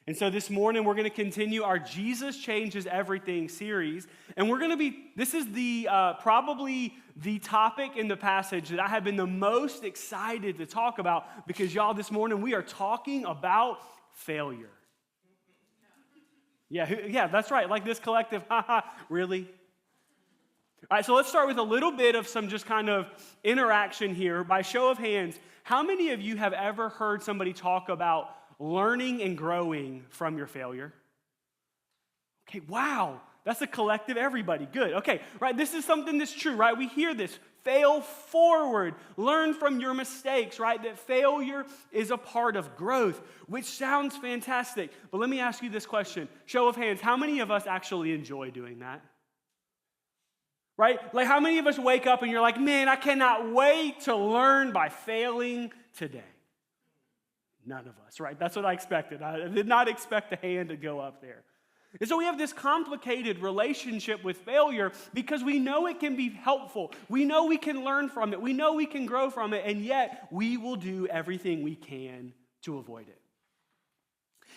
And so this morning we're going to continue our Jesus Changes Everything series. And this is probably the topic in the passage that I have been the most excited to talk about because y'all, this morning we are talking about failure. Yeah, that's right. Like this collective, really? All right, so let's start with a little bit of some just kind of interaction here. By show of hands, how many of you have ever heard somebody talk about learning and growing from your failure? Okay, wow. That's a collective everybody. Good. Okay, right, this is something that's true, right? We hear this. Fail forward. Learn from your mistakes, right? That failure is a part of growth, which sounds fantastic. But let me ask you this question. Show of hands, how many of us actually enjoy doing that? Right? Like how many of us wake up and you're like, man, I cannot wait to learn by failing today? None of us, right? That's what I expected. I did not expect a hand to go up there. And so we have this complicated relationship with failure because we know it can be helpful. We know we can learn from it. We know we can grow from it, and yet we will do everything we can to avoid it.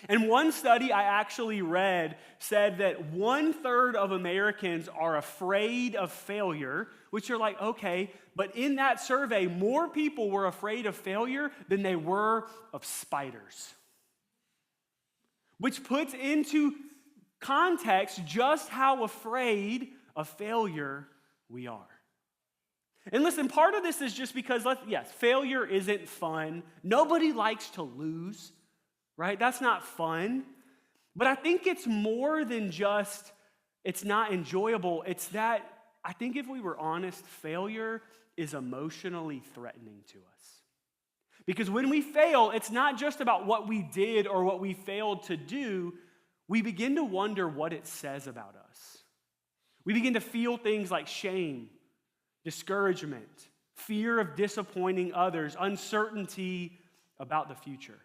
And one study I actually read said that 1/3 of Americans are afraid of failure, which you're like, okay, but in that survey, more people were afraid of failure than they were of spiders. Which puts into context just how afraid of failure we are. And listen, part of this is just because, yes, failure isn't fun. Nobody likes to lose. Right? That's not fun. But I think it's more than just it's not enjoyable. It's that I think if we were honest, failure is emotionally threatening to us. Because when we fail, it's not just about what we did or what we failed to do. We begin to wonder what it says about us. We begin to feel things like shame, discouragement, fear of disappointing others, uncertainty about the future.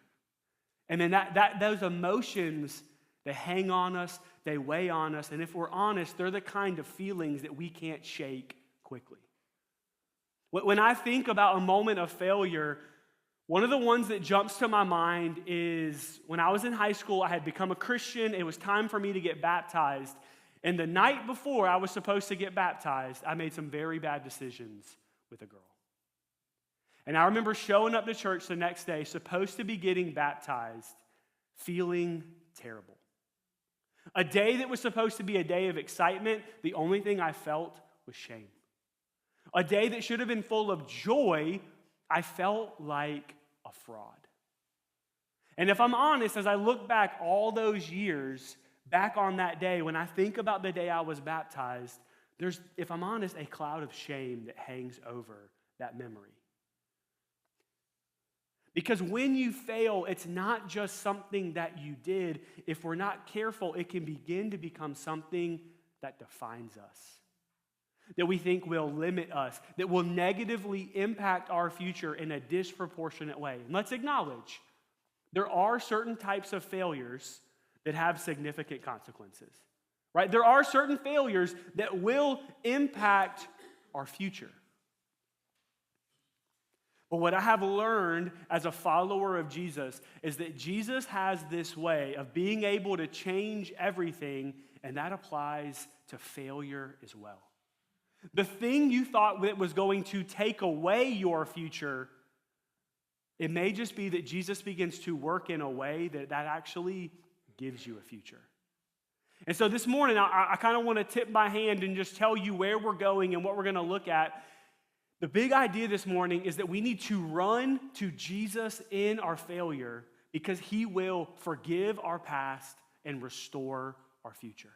And then those emotions, they hang on us, they weigh on us, and if we're honest, they're the kind of feelings that we can't shake quickly. When I think about a moment of failure, one of the ones that jumps to my mind is when I was in high school, I had become a Christian, it was time for me to get baptized, and the night before I was supposed to get baptized, I made some very bad decisions with a girl. And I remember showing up to church the next day, supposed to be getting baptized, feeling terrible. A day that was supposed to be a day of excitement, the only thing I felt was shame. A day that should have been full of joy, I felt like a fraud. And if I'm honest, as I look back all those years, back on that day, when I think about the day I was baptized, there's, if I'm honest, a cloud of shame that hangs over that memory. Because when you fail, it's not just something that you did. If we're not careful, it can begin to become something that defines us, that we think will limit us, that will negatively impact our future in a disproportionate way. And let's acknowledge, there are certain types of failures that have significant consequences, right? There are certain failures that will impact our future. But what I have learned as a follower of Jesus is that Jesus has this way of being able to change everything, and that applies to failure as well. The thing you thought that was going to take away your future, it may just be that Jesus begins to work in a way that actually gives you a future. And so this morning, I kind of want to tip my hand and just tell you where we're going and what we're going to look at. The big idea this morning is that we need to run to Jesus in our failure because he will forgive our past and restore our future.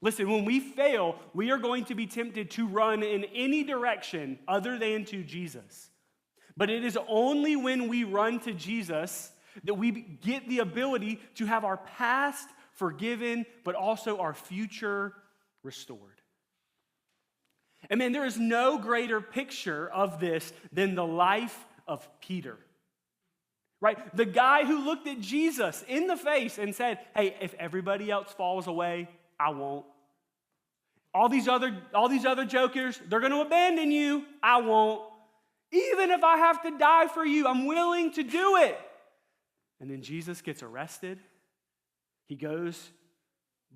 Listen, when we fail, we are going to be tempted to run in any direction other than to Jesus. But it is only when we run to Jesus that we get the ability to have our past forgiven, but also our future restored. And man, there is no greater picture of this than the life of Peter. Right? The guy who looked at Jesus in the face and said, hey, if everybody else falls away, I won't. All these other jokers, they're going to abandon you. I won't. Even if I have to die for you, I'm willing to do it. And then Jesus gets arrested, He goes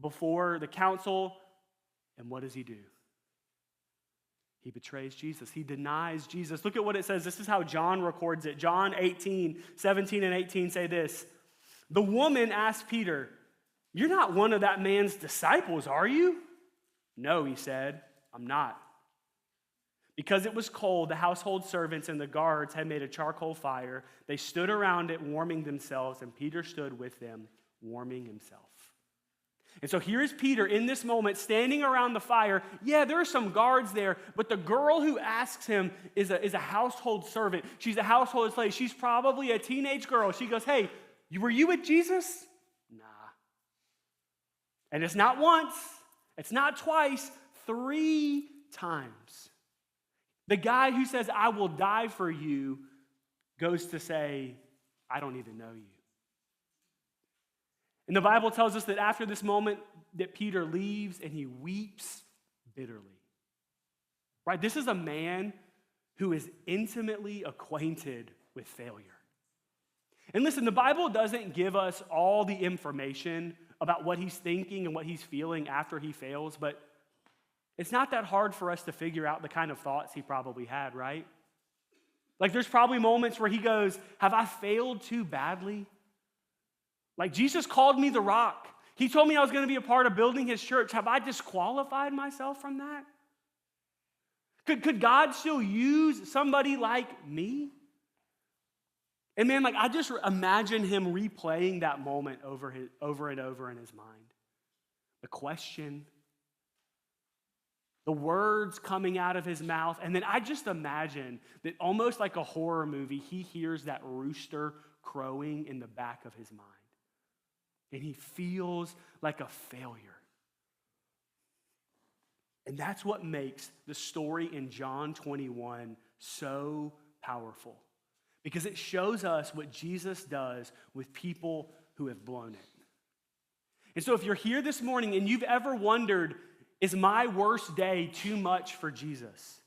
before the council, and what does he do? He betrays Jesus. He denies Jesus. Look at what it says. This is how John records it. John 18:17 and 18 say this. The woman asked Peter, "You're not one of that man's disciples, are you?" "No," he said, "I'm not." Because it was cold, the household servants and the guards had made a charcoal fire. They stood around it warming themselves, and Peter stood with them warming himself. And so here is Peter in this moment standing around the fire. Yeah, there are some guards there, but the girl who asks him is a household servant. She's a household slave. She's probably a teenage girl. She goes, "Hey, were you with Jesus?" "Nah." And it's not once, it's not twice, 3 times. The guy who says, "I will die for you," goes to say, "I don't even know you." And the Bible tells us that after this moment that Peter leaves and he weeps bitterly. Right? This is a man who is intimately acquainted with failure. And listen, the Bible doesn't give us all the information about what he's thinking and what he's feeling after he fails, but it's not that hard for us to figure out the kind of thoughts he probably had, right? Like there's probably moments where he goes, "Have I failed too badly? Like Jesus called me the rock. He told me I was going to be a part of building his church. Have I disqualified myself from that? Could God still use somebody like me?" And man, like I just imagine him replaying that moment over and over in his mind. The question, the words coming out of his mouth, and then I just imagine that almost like a horror movie, he hears that rooster crowing in the back of his mind. And he feels like a failure. And that's what makes the story in John 21 so powerful. Because it shows us what Jesus does with people who have blown it. And so if you're here this morning and you've ever wondered, is my worst day too much for Jesus?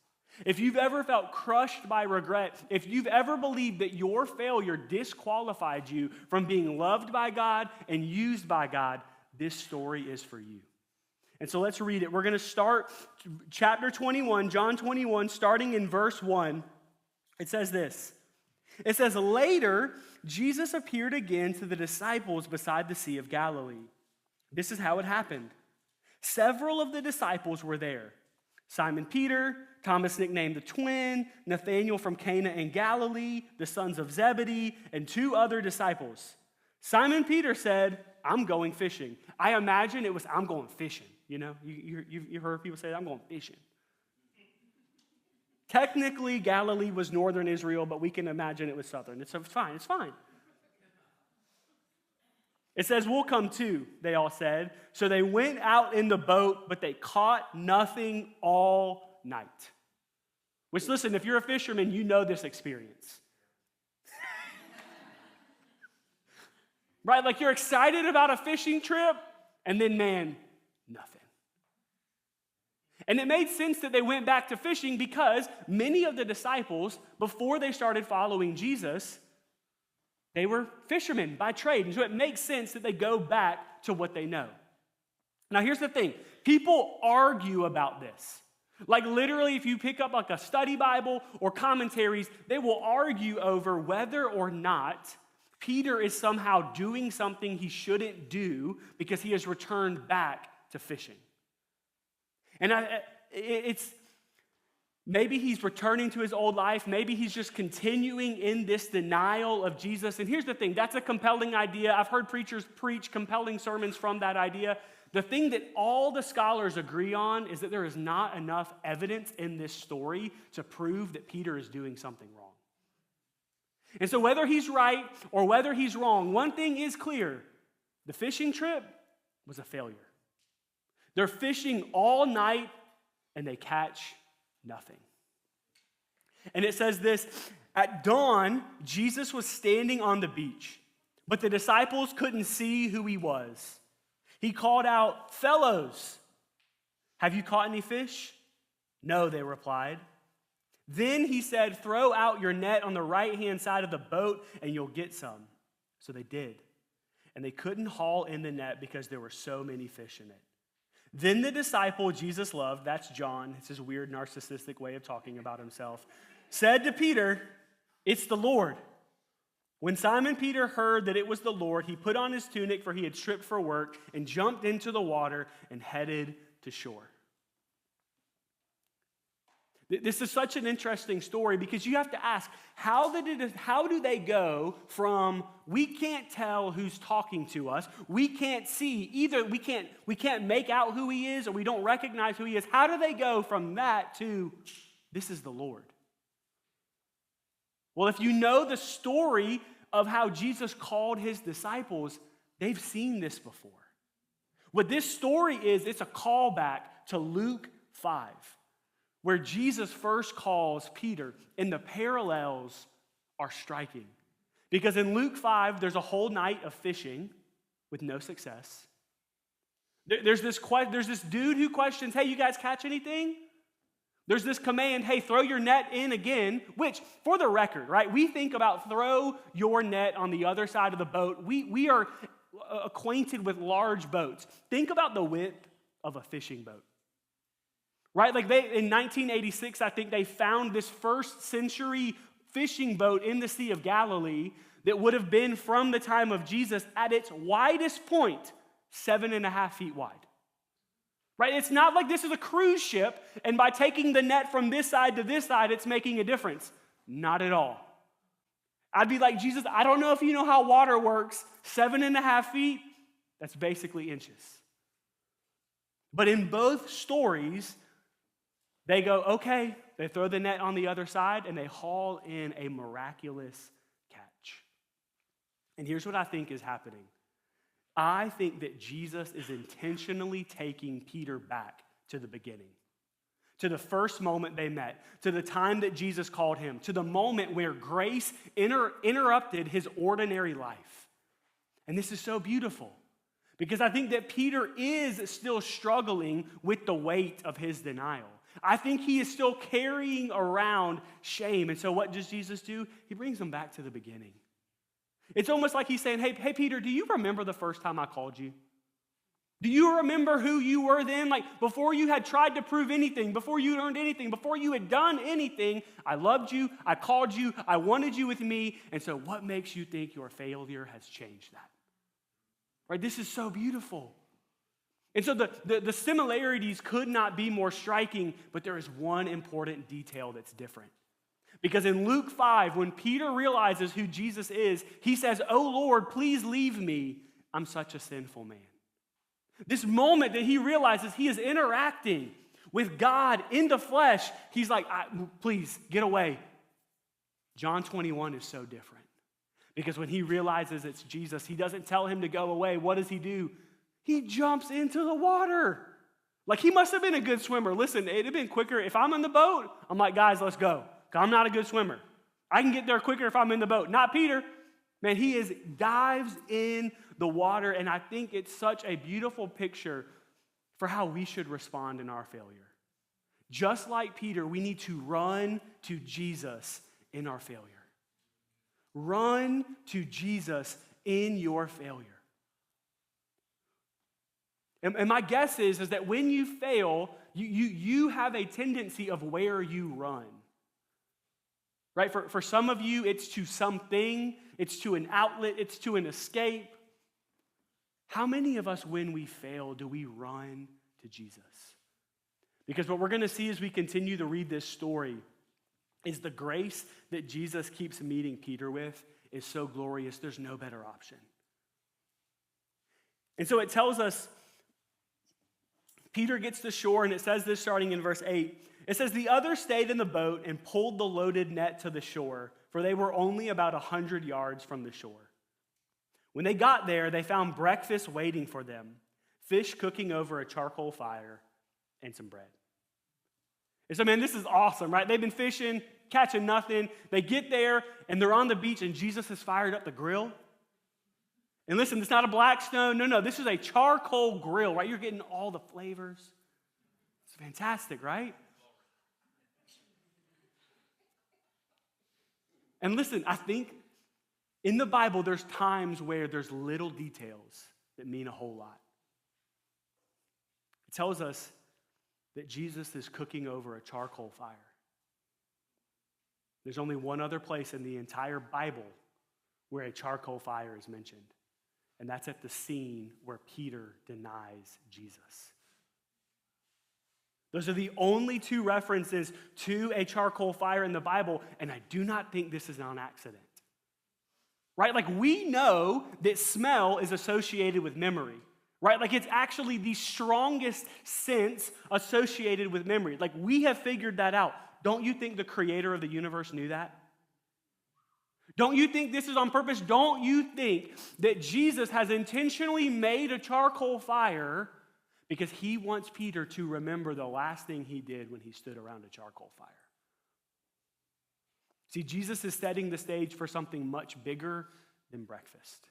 If you've ever felt crushed by regret, if you've ever believed that your failure disqualified you from being loved by God and used by God, this story is for you. And so let's read it. We're going to start chapter 21, John 21, starting in verse 1. It says this. It says, "Later, Jesus appeared again to the disciples beside the Sea of Galilee. This is how it happened. Several of the disciples were there. Simon Peter, Thomas nicknamed the twin, Nathanael from Cana in Galilee, the sons of Zebedee, and 2 other disciples. Simon Peter said, 'I'm going fishing.'" I imagine it was, "I'm going fishing." You know, you've heard people say, "I'm going fishing." Technically, Galilee was northern Israel, but we can imagine it was southern. It's fine. It says, "We'll come too," they all said. So they went out in the boat, but they caught nothing all night. Which, listen, if you're a fisherman, you know this experience. Right? Like you're excited about a fishing trip, and then, man, nothing. And it made sense that they went back to fishing because many of the disciples, before they started following Jesus, they were fishermen by trade. And so it makes sense that they go back to what they know. Now, here's the thing. People argue about this. Like literally, if you pick up like a study Bible or commentaries, they will argue over whether or not Peter is somehow doing something he shouldn't do because he has returned back to fishing. And it's maybe he's returning to his old life. Maybe he's just continuing in this denial of Jesus. And here's the thing. That's a compelling idea. I've heard preachers preach compelling sermons from that idea. The thing that all the scholars agree on is that there is not enough evidence in this story to prove that Peter is doing something wrong. And so whether he's right or whether he's wrong, one thing is clear. The fishing trip was a failure. They're fishing all night and they catch nothing. And it says this, "At dawn, Jesus was standing on the beach, but the disciples couldn't see who he was. He called out, 'Fellows, have you caught any fish?' 'No,' they replied. Then he said, 'Throw out your net on the right-hand side of the boat and you'll get some.' So they did. and they couldn't haul in the net because there were so many fish in it. Then the disciple Jesus loved, that's John, it's his weird narcissistic way of talking about himself, said to Peter, "It's the Lord." When Simon Peter heard that it was the Lord, he put on his tunic, for he had stripped for work, and jumped into the water and headed to shore. This is such an interesting story because you have to ask, how do they go from we can't tell who's talking to us, we can't see, either we can't make out who he is or we don't recognize who he is. How do they go from that to this is the Lord? Well, if you know the story of how Jesus called his disciples, they've seen this before. What this story is, it's a callback to Luke 5. Where Jesus first calls Peter, and the parallels are striking. Because in Luke 5, there's a whole night of fishing with no success. There's this dude who questions, hey, you guys catch anything? There's this command, hey, throw your net in again, which, for the record, right, we think about throw your net on the other side of the boat. We are acquainted with large boats. Think about the width of a fishing boat. Right? Like in 1986, I think they found this first century fishing boat in the Sea of Galilee that would have been from the time of Jesus at its widest point, 7.5 feet wide. Right? It's not like this is a cruise ship, and by taking the net from this side to this side, it's making a difference. Not at all. I'd be like, Jesus, I don't know if you know how water works. 7.5 feet, that's basically inches. But in both stories, they go, okay, they throw the net on the other side, and they haul in a miraculous catch. And here's what I think is happening. I think that Jesus is intentionally taking Peter back to the beginning, to the first moment they met, to the time that Jesus called him, to the moment where grace interrupted his ordinary life. And this is so beautiful, because I think that Peter is still struggling with the weight of his denial. I think he is still carrying around shame. And so what does Jesus do? He brings him back to the beginning. It's almost like he's saying, hey, Peter, do you remember the first time I called you? Do you remember who you were then? Like before you had tried to prove anything, before you earned anything, before you had done anything, I loved you, I called you, I wanted you with me. And so what makes you think your failure has changed that? Right? This is so beautiful. And so the similarities could not be more striking, but there is one important detail that's different. Because in Luke 5, when Peter realizes who Jesus is, he says, "Oh Lord, please leave me. I'm such a sinful man." This moment that he realizes he is interacting with God in the flesh, he's like, please, get away. John 21 is so different. Because when he realizes it's Jesus, he doesn't tell him to go away. What does he do? He jumps into the water. Like he must have been a good swimmer. Listen, it'd have been quicker. If I'm in the boat, I'm like, guys, let's go. 'Cause I'm not a good swimmer. I can get there quicker if I'm in the boat. Not Peter. Man, he dives in the water, and I think it's such a beautiful picture for how we should respond in our failure. Just like Peter, we need to run to Jesus in our failure. Run to Jesus in your failure. And my guess is that when you fail, you have a tendency of where you run. Right? For some of you, it's to something, it's to an outlet, it's to an escape. How many of us, when we fail, do we run to Jesus? Because what we're going to see as we continue to read this story is the grace that Jesus keeps meeting Peter with is so glorious, there's no better option. And so it tells us, Peter gets to shore, and it says this starting in verse 8. It says, "The others stayed in the boat and pulled the loaded net to the shore, for they were only about 100 yards from the shore. When they got there, they found breakfast waiting for them, fish cooking over a charcoal fire, and some bread." And so, man, this is awesome, right? They've been fishing, catching nothing. They get there, and they're on the beach, and Jesus has fired up the grill. And listen, it's not a Blackstone. No, this is a charcoal grill, right? You're getting all the flavors. It's fantastic, right? And listen, I think In the Bible, there's times where there's little details that mean a whole lot. It tells us that Jesus is cooking over a charcoal fire. There's only one other place in the entire Bible where a charcoal fire is mentioned, and that's at the scene where Peter denies Jesus. Those are the only two references to a charcoal fire in the Bible, and I do not think this is on accident. Right? Like, we know that smell is associated with memory. Right? Like, it's actually the strongest sense associated with memory. Like, we have figured that out. Don't you think the creator of the universe knew that? Don't you think this is on purpose? Don't you think that Jesus has intentionally made a charcoal fire because he wants Peter to remember the last thing he did when he stood around a charcoal fire? See, Jesus is setting the stage for something much bigger than breakfast.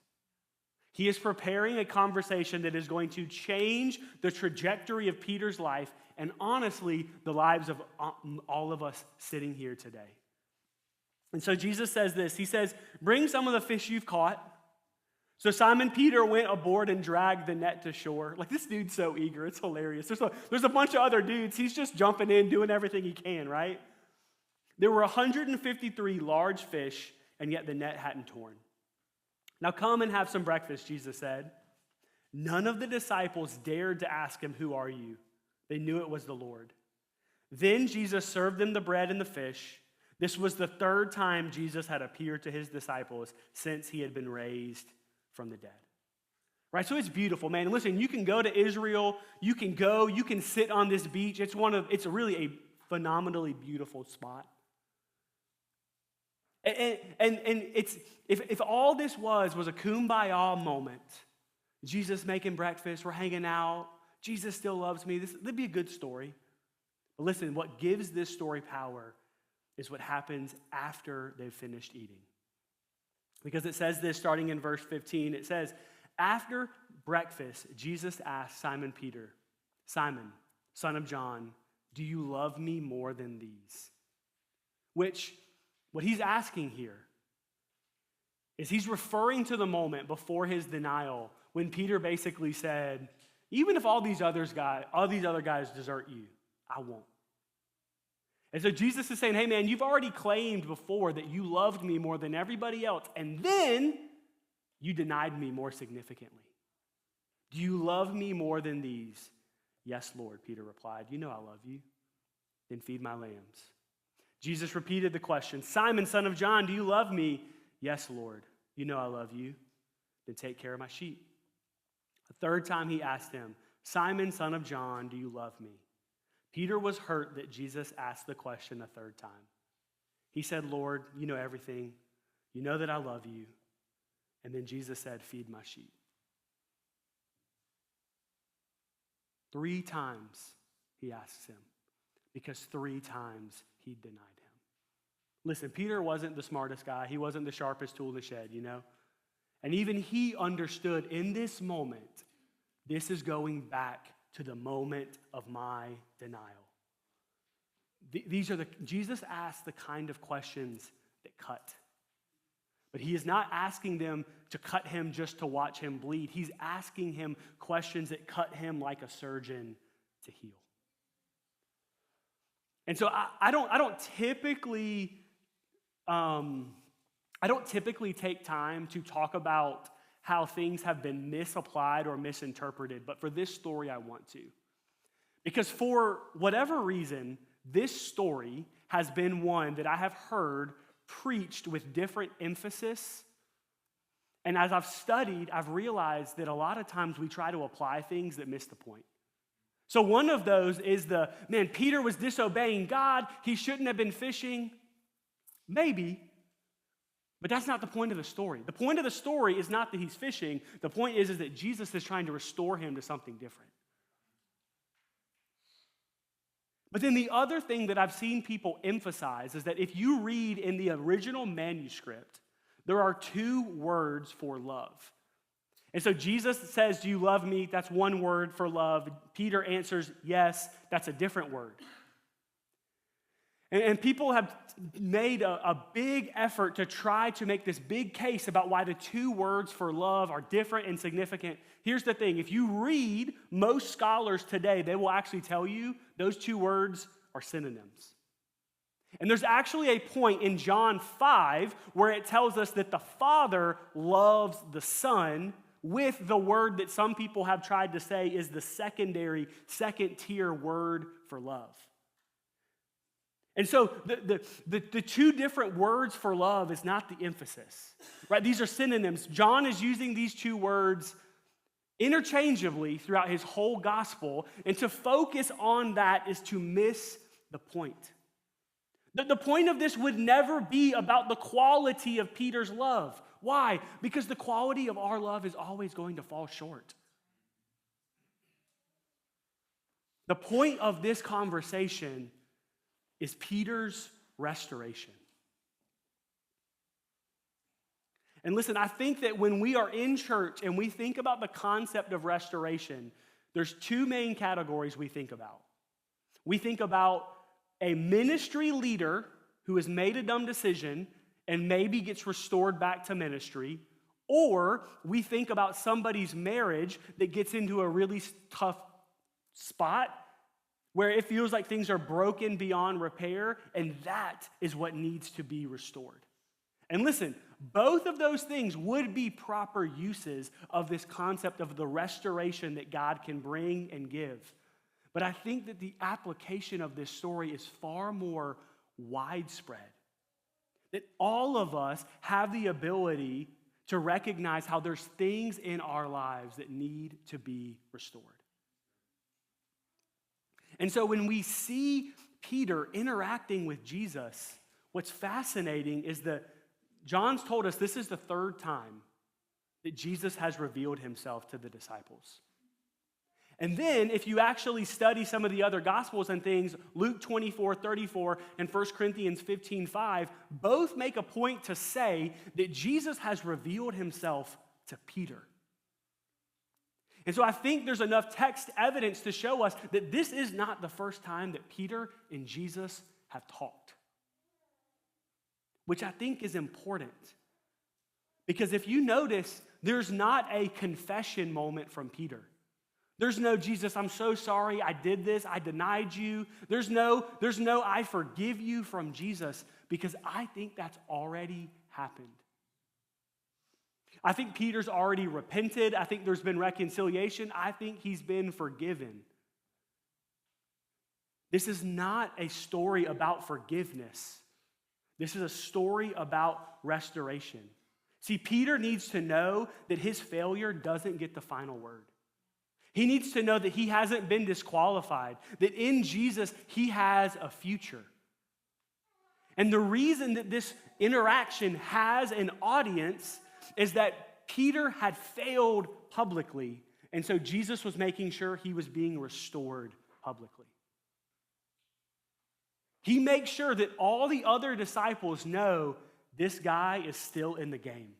He is preparing a conversation that is going to change the trajectory of Peter's life and, honestly, the lives of all of us sitting here today. And so Jesus says this. He says, "Bring some of the fish you've caught." So Simon Peter went aboard and dragged the net to shore. Like, this dude's so eager. It's hilarious. There's a bunch of other dudes. He's just jumping in, doing everything he can, right? There were 153 large fish, and yet the net hadn't torn. "Now come and have some breakfast," Jesus said. None of the disciples dared to ask him, "Who are you?" They knew it was the Lord. Then Jesus served them the bread and the fish. This was the third time Jesus had appeared to his disciples since he had been raised from the dead. Right? So it's beautiful, man. And listen, you can go to Israel. You can sit on this beach. It's really a phenomenally beautiful spot. And it's if all this was a kumbaya moment, Jesus making breakfast, we're hanging out, Jesus still loves me, that'd be a good story. But listen, what gives this story power is what happens after they've finished eating. Because it says this starting in verse 15. It says, "After breakfast, Jesus asked Simon Peter, 'Simon, son of John, do you love me more than these?'" Which, what he's asking here is he's referring to the moment before his denial when Peter basically said, "Even if all these other guys desert you, I won't." And so Jesus is saying, "Hey man, you've already claimed before that you loved me more than everybody else, and then you denied me more significantly. Do you love me more than these?" "Yes, Lord," Peter replied. "You know I love you. Then feed my lambs." Jesus repeated the question, "Simon, son of John, do you love me?" "Yes, Lord. You know I love you. Then take care of my sheep." A third time he asked him, "Simon, son of John, do you love me?" Peter was hurt that Jesus asked the question a third time. He said, "Lord, you know everything. You know that I love you." And then Jesus said, "Feed my sheep." 3 times he asks him, because 3 times he denied him. Listen, Peter wasn't the smartest guy. He wasn't the sharpest tool in the shed, you know? And even he understood in this moment, this is going back to the moment of my denial. Jesus asked the kind of questions that cut. But he is not asking them to cut him just to watch him bleed. He's asking him questions that cut him like a surgeon to heal. And so I don't typically take time to talk about how things have been misapplied or misinterpreted, but for this story I want to. Because for whatever reason, this story has been one that I have heard preached with different emphasis. And as I've studied, I've realized that a lot of times we try to apply things that miss the point. So one of those is Peter was disobeying God. He shouldn't have been fishing. Maybe. But that's not the point of the story. The point of the story is not that he's fishing. The point is that Jesus is trying to restore him to something different. But then the other thing that I've seen people emphasize is that if you read in the original manuscript, there are 2 words for love. And so Jesus says, "Do you love me?" That's one word for love. Peter answers, "Yes." That's a different word. And people have made a big effort to try to make this big case about why the two words for love are different and significant. Here's the thing. If you read most scholars today, they will actually tell you those two words are synonyms. And there's actually a point in John 5 where it tells us that the Father loves the Son with the word that some people have tried to say is the second-tier word for love. And so the two different words for love is not the emphasis, right? These are synonyms. John is using these two words interchangeably throughout his whole gospel, and to focus on that is to miss the point. The point of this would never be about the quality of Peter's love. Why? Because the quality of our love is always going to fall short. The point of this conversation is Peter's restoration. And listen, I think that when we are in church and we think about the concept of restoration, there's two main categories we think about. We think about a ministry leader who has made a dumb decision and maybe gets restored back to ministry, or we think about somebody's marriage that gets into a really tough spot where it feels like things are broken beyond repair, and that is what needs to be restored. And listen, both of those things would be proper uses of this concept of the restoration that God can bring and give. But I think that the application of this story is far more widespread. That all of us have the ability to recognize how there's things in our lives that need to be restored. And so when we see Peter interacting with Jesus, what's fascinating is that John's told us this is the third time that Jesus has revealed himself to the disciples. And then if you actually study some of the other gospels and things, Luke 24:34 and 1 Corinthians 15:5 both make a point to say that Jesus has revealed himself to Peter. And so I think there's enough text evidence to show us that this is not the first time that Peter and Jesus have talked. Which I think is important. Because if you notice, there's not a confession moment from Peter. There's no, Jesus, I'm so sorry, I did this, I denied you. There's no I forgive you from Jesus, because I think that's already happened. I think Peter's already repented. I think there's been reconciliation. I think he's been forgiven. This is not a story about forgiveness. This is a story about restoration. See, Peter needs to know that his failure doesn't get the final word. He needs to know that he hasn't been disqualified, that in Jesus he has a future. And the reason that this interaction has an audience is that Peter had failed publicly, and so Jesus was making sure he was being restored publicly. He makes sure that all the other disciples know this guy is still in the game.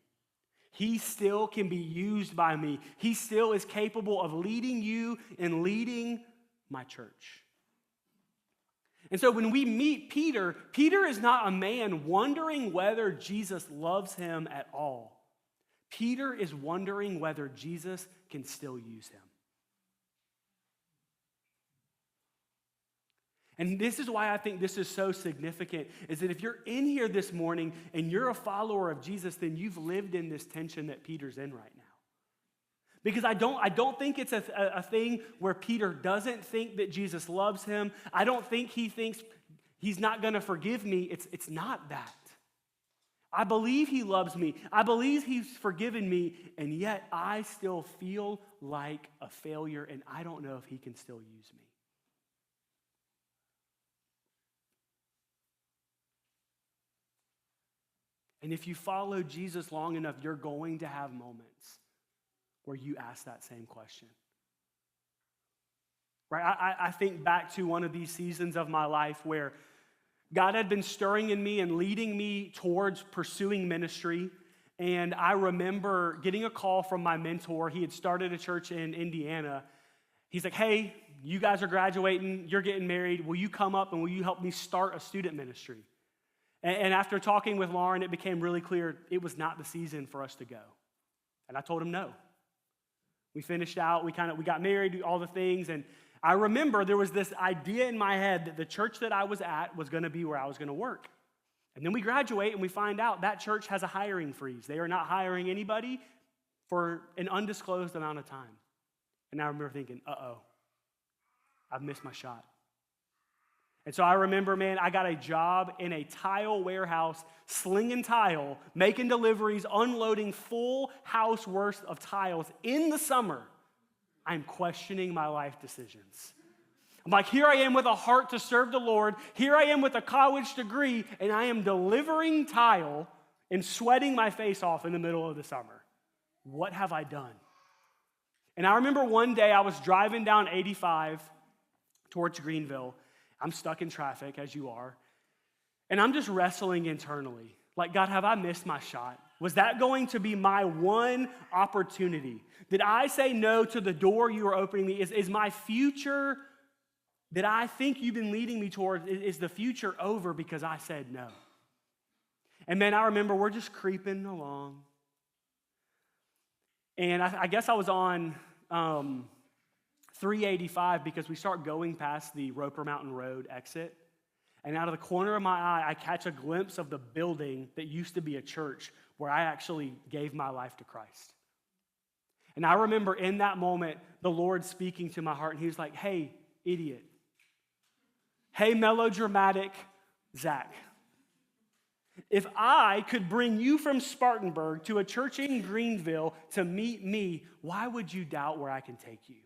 He still can be used by me. He still is capable of leading you and leading my church. And so when we meet Peter, Peter is not a man wondering whether Jesus loves him at all. Peter is wondering whether Jesus can still use him. And this is why I think this is so significant, is that if you're in here this morning and you're a follower of Jesus, then you've lived in this tension that Peter's in right now. Because I don't think it's a thing where Peter doesn't think that Jesus loves him. I don't think he thinks he's not going to forgive me. It's not that. I believe he loves me. I believe he's forgiven me, and yet I still feel like a failure, and I don't know if he can still use me. And if you follow Jesus long enough, you're going to have moments where you ask that same question. Right? I think back to one of these seasons of my life where God had been stirring in me and leading me towards pursuing ministry. And I remember getting a call from my mentor. He had started a church in Indiana. He's like, hey, you guys are graduating, you're getting married. Will you come up and will you help me start a student ministry? And after talking with Lauren, it became really clear it was not the season for us to go. And I told him no. We finished out, we got married, all the things, and I remember there was this idea in my head that the church that I was at was going to be where I was going to work. And then we graduate and we find out that church has a hiring freeze. They are not hiring anybody for an undisclosed amount of time. And I remember thinking, I've missed my shot. And so I remember, man, I got a job in a tile warehouse, slinging tile, making deliveries, unloading full house worth of tiles in the summer. I'm questioning my life decisions. I'm like, here I am with a heart to serve the Lord. Here I am with a college degree, and I am delivering tile and sweating my face off in the middle of the summer. What have I done? And I remember one day I was driving down 85 towards Greenville. I'm stuck in traffic, as you are. And I'm just wrestling internally. Like, God, have I missed my shot? Was that going to be my one opportunity? Did I say no to the door you are opening me? Is my future that I think you've been leading me towards, is the future over because I said no? And man, I remember we're just creeping along. And I guess I was on 385 because we start going past the Roper Mountain Road exit. And out of the corner of my eye, I catch a glimpse of the building that used to be a church where I actually gave my life to Christ. And I remember in that moment, the Lord speaking to my heart, and he was like, hey, idiot. Hey, melodramatic Zach. If I could bring you from Spartanburg to a church in Greenville to meet me, why would you doubt where I can take you?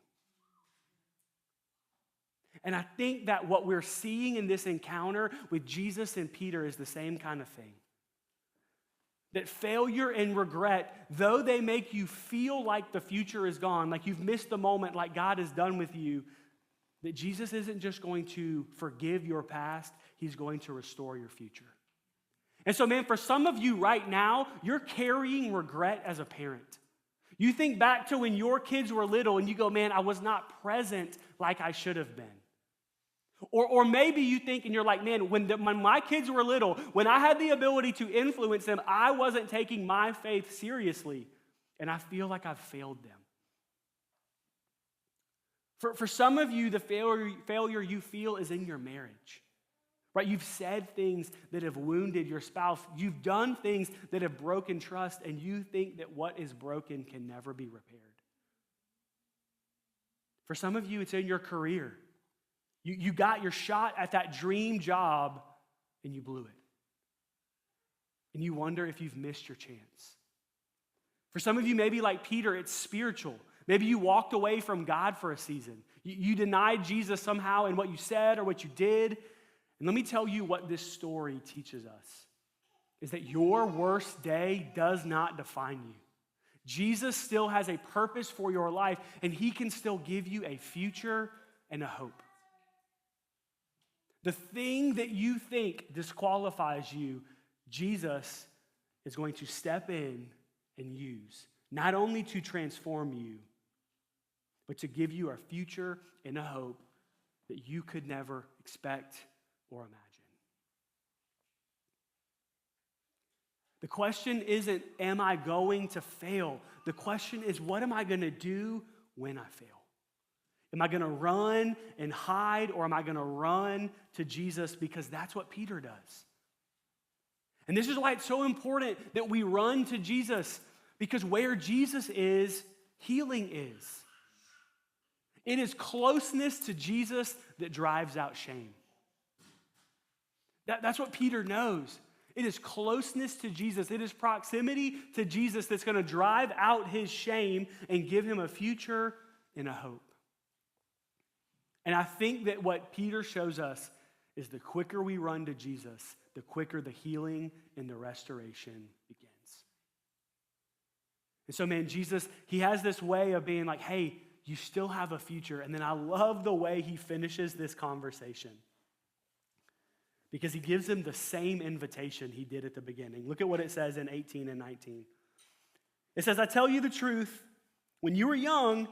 And I think that what we're seeing in this encounter with Jesus and Peter is the same kind of thing. That failure and regret, though they make you feel like the future is gone, like you've missed the moment, like God is done with you, that Jesus isn't just going to forgive your past, he's going to restore your future. And so, man, for some of you right now, you're carrying regret as a parent. You think back to when your kids were little and you go, man, I was not present like I should have been. Or maybe you think and you're like, man, when my kids were little, when I had the ability to influence them, I wasn't taking my faith seriously, and I feel like I've failed them. For some of you, the failure you feel is in your marriage, right? You've said things that have wounded your spouse. You've done things that have broken trust, and you think that what is broken can never be repaired. For some of you, it's in your career. You got your shot at that dream job, and you blew it. And you wonder if you've missed your chance. For some of you, maybe like Peter, it's spiritual. Maybe you walked away from God for a season. You denied Jesus somehow in what you said or what you did. And let me tell you what this story teaches us, is that your worst day does not define you. Jesus still has a purpose for your life, and he can still give you a future and a hope. The thing that you think disqualifies you, Jesus is going to step in and use, not only to transform you, but to give you a future and a hope that you could never expect or imagine. The question isn't, am I going to fail? The question is, what am I going to do when I fail? Am I going to run and hide, or am I going to run to Jesus? Because that's what Peter does. And this is why it's so important that we run to Jesus, because where Jesus is, healing is. It is closeness to Jesus that drives out shame. That's what Peter knows. It is closeness to Jesus. It is proximity to Jesus that's going to drive out his shame and give him a future and a hope. And I think that what Peter shows us is the quicker we run to Jesus, the quicker the healing and the restoration begins. And so, man, Jesus, he has this way of being like, hey, you still have a future. And then I love the way he finishes this conversation, because he gives them the same invitation he did at the beginning. Look at what it says in 18 and 19. It says, I tell you the truth, when you were young,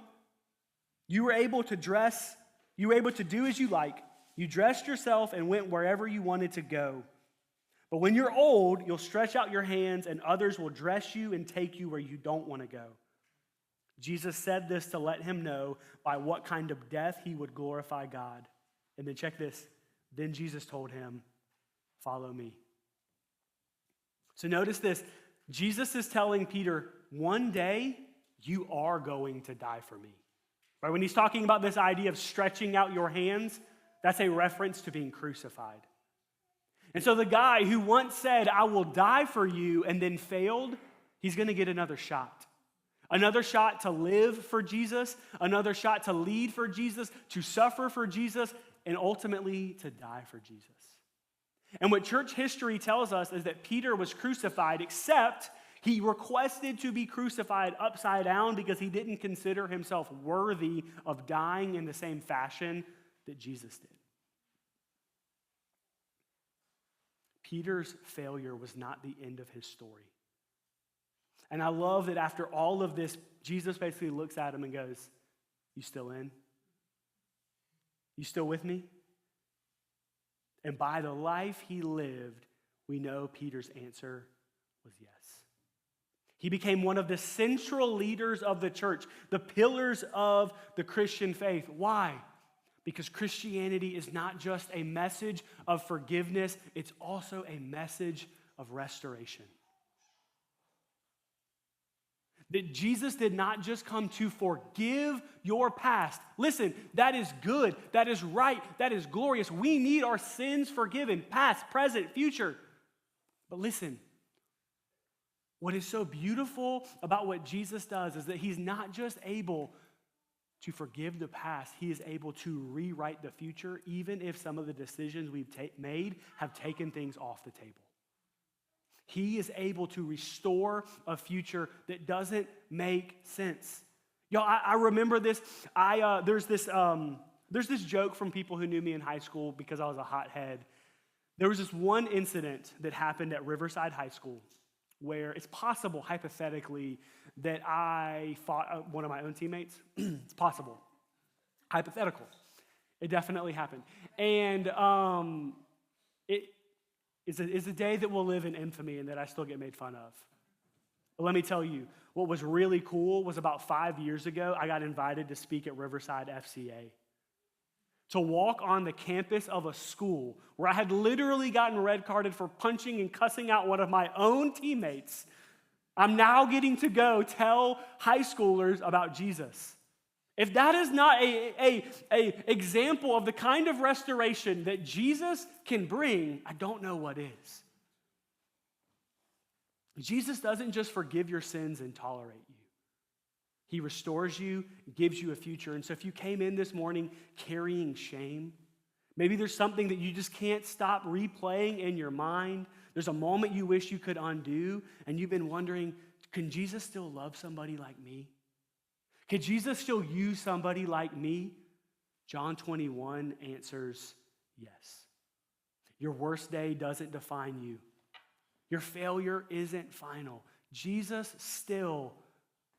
you were able to dress You were able to do as you like. You dressed yourself and went wherever you wanted to go. But when you're old, you'll stretch out your hands and others will dress you and take you where you don't want to go." Jesus said this to let him know by what kind of death he would glorify God. And then check this. Then Jesus told him, "Follow me." So notice this. Jesus is telling Peter, one day you are going to die for me. Right? When he's talking about this idea of stretching out your hands, that's a reference to being crucified. And so the guy who once said, "I will die for you," and then failed, he's going to get another shot. Another shot to live for Jesus, another shot to lead for Jesus, to suffer for Jesus, and ultimately to die for Jesus. And what church history tells us is that Peter was crucified, except he requested to be crucified upside down because he didn't consider himself worthy of dying in the same fashion that Jesus did. Peter's failure was not the end of his story. And I love that after all of this, Jesus basically looks at him and goes, "You still in? You still with me?" And by the life he lived, we know Peter's answer was yes. He became one of the central leaders of the church, the pillars of the Christian faith. Why? Because Christianity is not just a message of forgiveness, it's also a message of restoration. That Jesus did not just come to forgive your past. Listen, that is good, that is right, that is glorious. We need our sins forgiven, past, present, future. But listen, what is so beautiful about what Jesus does is that he's not just able to forgive the past, he is able to rewrite the future, even if some of the decisions we've made have taken things off the table. He is able to restore a future that doesn't make sense. Y'all, I remember this. There's this joke from people who knew me in high school because I was a hothead. There was this one incident that happened at Riverside High School where it's possible, hypothetically, that I fought one of my own teammates. It's possible. Hypothetical. It definitely happened. And it's a day that will live in infamy and that I still get made fun of. But let me tell you, what was really cool was about 5 years ago, I got invited to speak at Riverside FCA. To walk on the campus of a school where I had literally gotten red carded for punching and cussing out one of my own teammates. I'm now getting to go tell high schoolers about Jesus. If that is not a example of the kind of restoration that Jesus can bring, I don't know what is. Jesus doesn't just forgive your sins and tolerate you. He restores you, gives you a future. And so if you came in this morning carrying shame, maybe there's something that you just can't stop replaying in your mind. There's a moment you wish you could undo, and you've been wondering, can Jesus still love somebody like me? Could Jesus still use somebody like me? John 21 answers yes. Your worst day doesn't define you. Your failure isn't final. Jesus still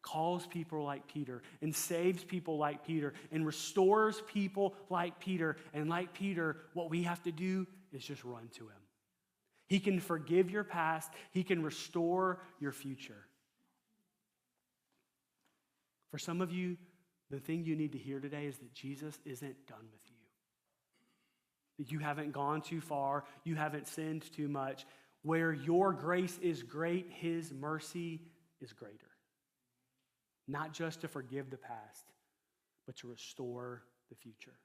calls people like Peter and saves people like Peter and restores people like Peter. And like Peter, what we have to do is just run to him. He can forgive your past. He can restore your future. For some of you, the thing you need to hear today is that Jesus isn't done with you. That you haven't gone too far. You haven't sinned too much. Where your grace is great, his mercy is greater. Not just to forgive the past, but to restore the future.